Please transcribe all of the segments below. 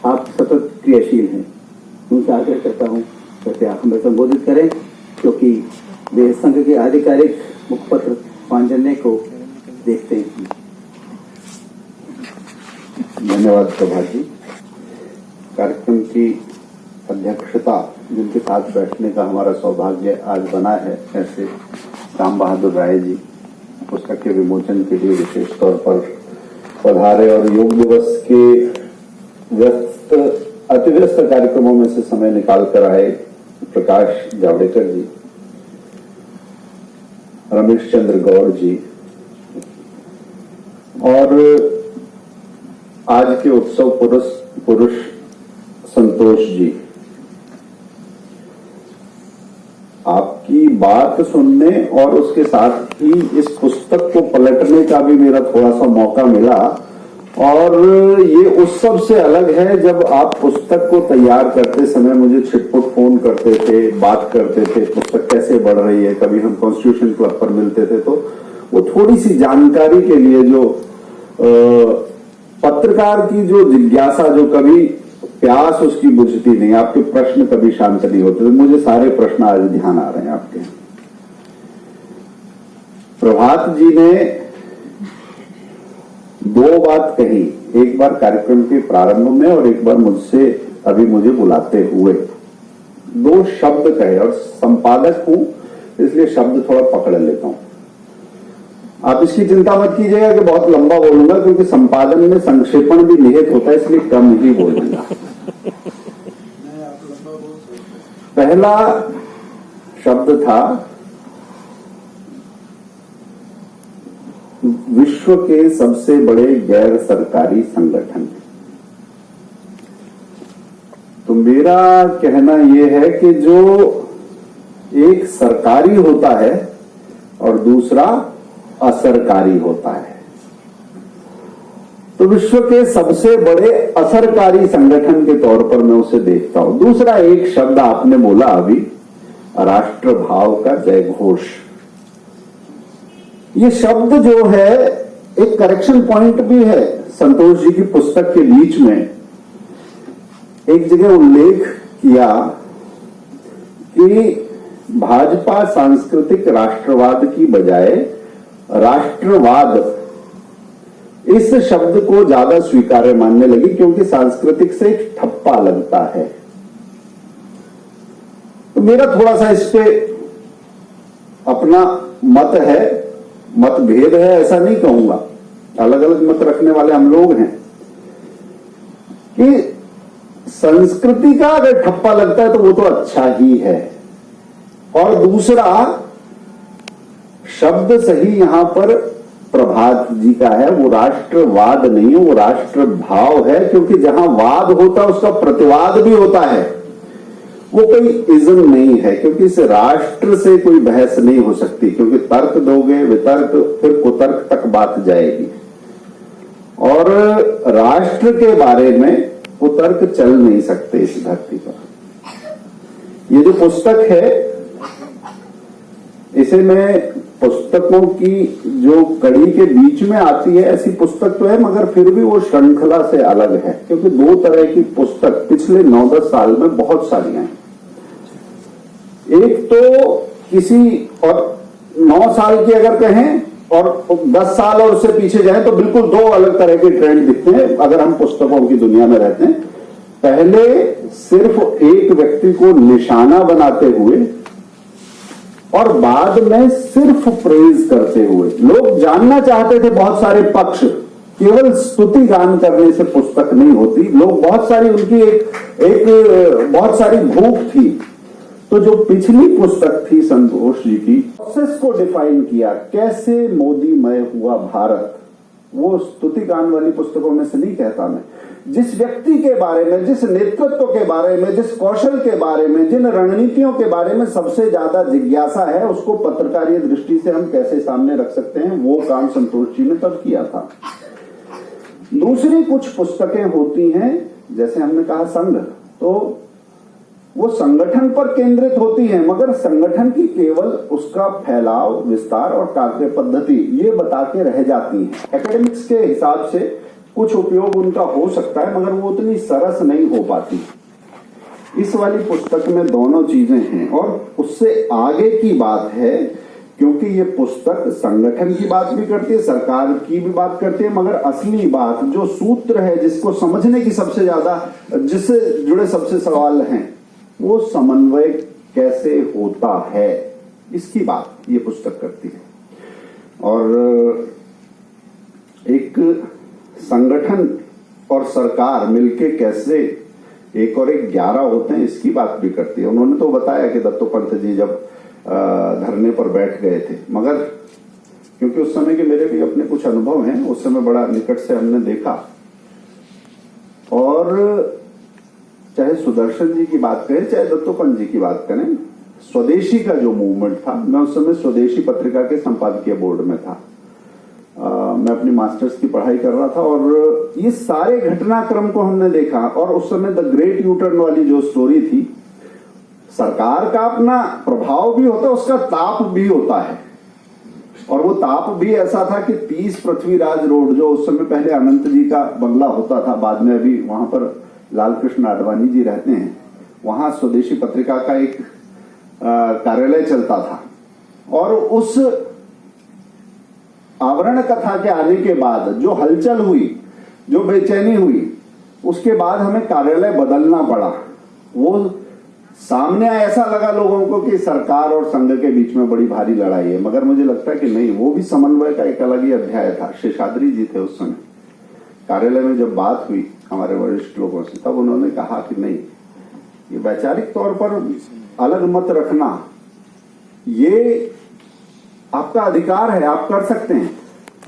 आप सतत क्रियाशील हैं। उनसे आग्रह करता हूँ कृपया आप हमें संबोधित करें, क्योंकि वे संघ के आधिकारिक मुखपत्र पांचजन्य को देखते हैं। धन्यवाद प्रभा जी। कार्यक्रम की अध्यक्षता जिनके साथ बैठने का हमारा सौभाग्य आज बना है, ऐसे राम बहादुर राय जी पुस्तक के विमोचन के लिए विशेष तौर पर पधारे और योग दिवस के अतिव्यस्त कार्यक्रमों में से समय निकाल कर आए प्रकाश जावड़ेकर जी, रमेश चंद्र गौड़ जी और आज के उत्सव पुरुष संतोष जी। आपकी बात सुनने और उसके साथ ही इस पुस्तक को पलटने का भी मेरा थोड़ा सा मौका मिला, और ये उस सब से अलग है जब आप पुस्तक को तैयार करते समय मुझे छिटपुट फोन करते थे, बात करते थे पुस्तक कैसे बढ़ रही है। कभी हम कॉन्स्टिट्यूशन क्लब पर मिलते थे तो वो थोड़ी सी जानकारी के लिए जो पत्रकार की जो जिज्ञासा, जो कभी प्यास उसकी बुझती नहीं, आपके प्रश्न कभी शांत नहीं होते। तो मुझे सारे प्रश्न आज ध्यान आ रहे हैं आपके। प्रभात जी ने दो बात कही, एक बार कार्यक्रम के प्रारंभ में और एक बार मुझसे अभी मुझे बुलाते हुए दो शब्द कहे, और संपादक हूं इसलिए शब्द थोड़ा पकड़ लेता हूं। आप इसकी चिंता मत कीजिएगा कि बहुत लंबा बोलूंगा, क्योंकि संपादन में संक्षेपण भी निहित होता है, इसलिए कम ही बोलूंगा। पहला शब्द था विश्व के सबसे बड़े गैर सरकारी संगठन। तो मेरा कहना यह है कि जो एक सरकारी होता है और दूसरा असरकारी होता है, तो विश्व के सबसे बड़े असरकारी संगठन के तौर पर मैं उसे देखता हूं। दूसरा एक शब्द आपने बोला अभी, राष्ट्रभाव का जयघोष। ये शब्द जो है एक करेक्शन पॉइंट भी है। संतोष जी की पुस्तक के बीच में एक जगह उल्लेख किया कि भाजपा सांस्कृतिक राष्ट्रवाद की बजाय राष्ट्रवाद इस शब्द को ज्यादा स्वीकार्य मानने लगी, क्योंकि सांस्कृतिक से एक ठप्पा लगता है। तो मेरा थोड़ा सा इस पे अपना मत है, मतभेद है ऐसा नहीं कहूंगा, अलग अलग मत रखने वाले हम लोग हैं, कि संस्कृति का अगर ठप्पा लगता है तो वो तो अच्छा ही है। और दूसरा शब्द सही यहां पर प्रभात जी का है, वो राष्ट्रवाद नहीं है, वो राष्ट्रभाव है। क्योंकि जहां वाद होता है उसका प्रतिवाद भी होता है, वो कोई इज्म नहीं है, क्योंकि इस राष्ट्र से कोई बहस नहीं हो सकती, क्योंकि तर्क दोगे वितर्क फिर कुतर्क तक बात जाएगी, और राष्ट्र के बारे में कुतर्क चल नहीं सकते इस धरती पर। ये जो पुस्तक है इसे मैं पुस्तकों की जो कड़ी के बीच में आती है ऐसी पुस्तक तो है, मगर फिर भी वो श्रृंखला से अलग है, क्योंकि दो तरह की पुस्तक पिछले 9-10 साल में बहुत सारी हैं। एक तो किसी, और 9 साल की अगर कहें और 10 साल और उससे पीछे जाएं तो बिल्कुल दो अलग तरह के ट्रेंड दिखते हैं अगर हम पुस्तकों की दुनिया में रहते हैं। पहले सिर्फ एक व्यक्ति को निशाना बनाते हुए और बाद में सिर्फ प्रेज करते हुए। लोग जानना चाहते थे बहुत सारे पक्ष, केवल स्तुति गान करने से पुस्तक नहीं होती, लोग बहुत सारी उनकी एक बहुत सारी भूख थी। तो जो पिछली पुस्तक थी संतोष जी की, प्रोसेस को डिफाइन किया, कैसे मोदीमय हुआ भारत, वो स्तुति गान वाली पुस्तकों में से नहीं कहता मैं। जिस व्यक्ति के बारे में, जिस नेतृत्व के बारे में, जिस कौशल के बारे में, जिन रणनीतियों के बारे में सबसे ज्यादा जिज्ञासा है, उसको पत्रकारीय दृष्टि से हम कैसे सामने रख सकते हैं, वो काम संतोष जी ने तब किया था। दूसरी कुछ पुस्तकें होती हैं, जैसे हमने कहा संघ, तो वो संगठन पर केंद्रित होती है, मगर संगठन की केवल उसका फैलाव, विस्तार और कार्य पद्धति ये बता के रह जाती है। एकेडमिक्स के हिसाब से कुछ उपयोग उनका हो सकता है, मगर वो उतनी सरस नहीं हो पाती। इस वाली पुस्तक में दोनों चीजें हैं और उससे आगे की बात है, क्योंकि ये पुस्तक संगठन की बात भी करती है, सरकार की भी बात करती है, मगर असली बात जो सूत्र है, जिसको समझने की सबसे ज्यादा, जिससे जुड़े सबसे सवाल हैं, वो समन्वय कैसे होता है, इसकी बात ये पुस्तक करती है। और एक संगठन और सरकार मिलके कैसे एक और एक 11 होते हैं, इसकी बात भी करती है। उन्होंने तो बताया कि दत्तोपंत जी जब धरने पर बैठ गए थे, मगर क्योंकि उस समय के मेरे भी अपने कुछ अनुभव हैं, उस समय बड़ा निकट से हमने देखा। और चाहे सुदर्शन जी की बात करें, चाहे दत्तोपंत जी की बात करें, स्वदेशी का जो मूवमेंट था, मैं उस समय स्वदेशी पत्रिका के संपादकीय बोर्ड में था। मैं अपनी मास्टर्स की पढ़ाई कर रहा था और ये सारे घटनाक्रम को हमने देखा। और उस समय द ग्रेट यू टर्न वाली जो स्टोरी थी, सरकार का अपना प्रभाव भी होता है, उसका ताप भी होता है। और वो ताप भी ऐसा था कि 30 पृथ्वीराज रोड, जो उस समय पहले अनंत जी का बंगला होता था, बाद में अभी वहां पर लाल कृष्ण आडवाणी जी रहते हैं, वहां स्वदेशी पत्रिका का एक कार्यालय चलता था। और उस आवरण कथा के आने के बाद जो हलचल हुई, जो बेचैनी हुई, उसके बाद हमें कार्यालय बदलना पड़ा। वो सामने ऐसा लगा लोगों को कि सरकार और संघ के बीच में बड़ी भारी लड़ाई है, मगर मुझे लगता है कि नहीं, वो भी समन्वय का एक अलग ही अध्याय था। शेषाद्री जी थे उस समय कार्यालय में, जब बात हुई हमारे वरिष्ठ लोगों से, तब उन्होंने कहा कि नहीं, ये वैचारिक तौर पर अलग मत रखना, ये आपका अधिकार है, आप कर सकते हैं,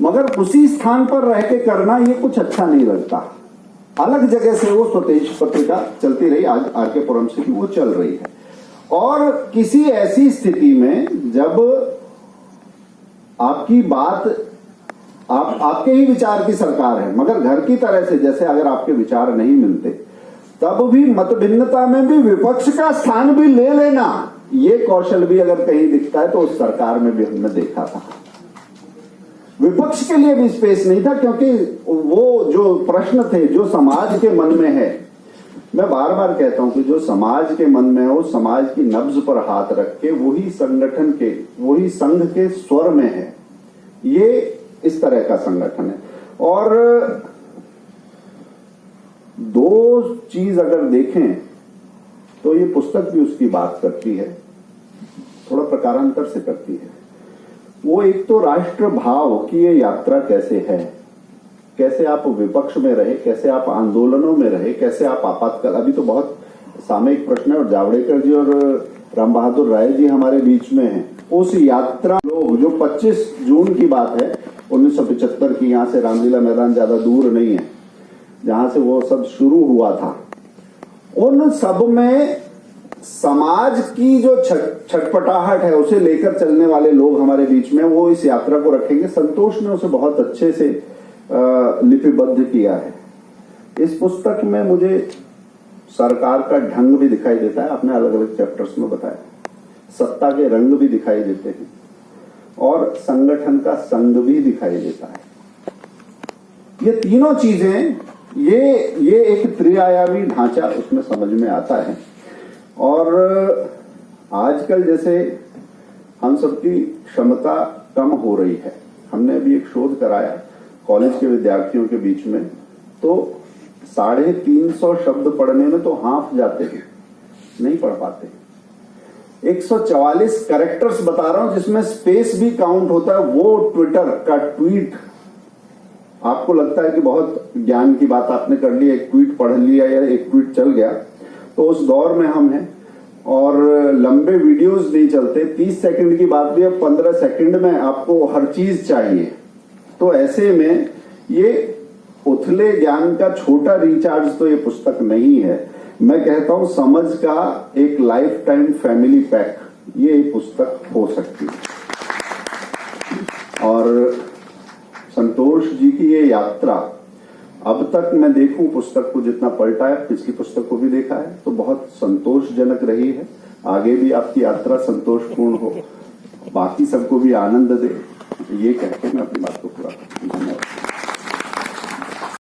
मगर उसी स्थान पर रह के करना ये कुछ अच्छा नहीं लगता। अलग जगह से वो स्वदेशी पत्रिका चलती रही, आज आरके पुरम से भी वो चल रही है। और किसी ऐसी स्थिति में जब आपकी बात, आपके ही विचार की सरकार है, मगर घर की तरह से, जैसे अगर आपके विचार नहीं मिलते, तब भी मतभिन्नता में भी विपक्ष का स्थान भी ले लेना, ये कौशल भी अगर कहीं दिखता है तो उस सरकार में भी हमने देखा था। विपक्ष के लिए भी स्पेस नहीं था, क्योंकि वो जो प्रश्न थे जो समाज के मन में है, मैं बार बार कहता हूं कि जो समाज के मन में हो, समाज की नब्ज पर हाथ रख के, वही संगठन के, वही संघ के स्वर में है। ये इस तरह का संगठन है। और दो चीज अगर देखें तो ये पुस्तक भी उसकी बात करती है, थोड़ा प्रकारांतर से करती है। वो एक तो राष्ट्र भाव की ये यात्रा कैसे है, कैसे आप विपक्ष में रहे, कैसे आप आंदोलनों में रहे, कैसे आप आपातकाल, अभी तो बहुत सामयिक प्रश्न है और जावड़ेकर जी और राम बहादुर राय जी हमारे बीच में हैं। उस यात्रा लोग, जो 25 जून की बात है 1975 की, यहां से रामलीला मैदान ज्यादा दूर नहीं है, जहां से वो सब शुरू हुआ था, उन सब में समाज की जो छटपटाहट है, उसे लेकर चलने वाले लोग हमारे बीच में, वो इस यात्रा को रखेंगे। संतोष ने उसे बहुत अच्छे से लिपिबद्ध किया है। इस पुस्तक में मुझे सरकार का ढंग भी दिखाई देता है, आपने अलग अलग चैप्टर्स में बताया, सत्ता के रंग भी दिखाई देते हैं, और संगठन का संग भी दिखाई देता है। ये तीनों चीजें, ये एक त्रिआयामी ढांचा उसमें समझ में आता है। और आजकल जैसे हम सबकी क्षमता कम हो रही है, हमने अभी एक शोध कराया कॉलेज के विद्यार्थियों के बीच में, तो 350 शब्द पढ़ने में तो हाँफ जाते हैं, नहीं पढ़ पाते। 144 कैरेक्टर्स बता रहा हूं, जिसमें स्पेस भी काउंट होता है। वो ट्विटर का ट्वीट, आपको लगता है कि बहुत ज्ञान की बात आपने कर ली, एक ट्वीट पढ़ लिया या एक ट्वीट चल गया, तो उस दौर में हम हैं। और लंबे वीडियोस नहीं चलते, 30 सेकंड की बात भी अब 15 सेकंड में आपको हर चीज चाहिए। तो ऐसे में ये उथले ज्ञान का छोटा रिचार्ज तो ये पुस्तक नहीं है, मैं कहता हूं समझ का एक लाइफ टाइम फैमिली पैक ये पुस्तक हो सकती है। और संतोष जी की ये यात्रा, अब तक मैं देखूं पुस्तक को जितना पलटा है, पिछली पुस्तक को भी देखा है, तो बहुत संतोषजनक रही है। आगे भी आपकी यात्रा संतोषपूर्ण हो, बाकी सबको भी आनंद दे, ये कहकर मैं अपनी बात को पूरा करता हूं। धन्यवाद।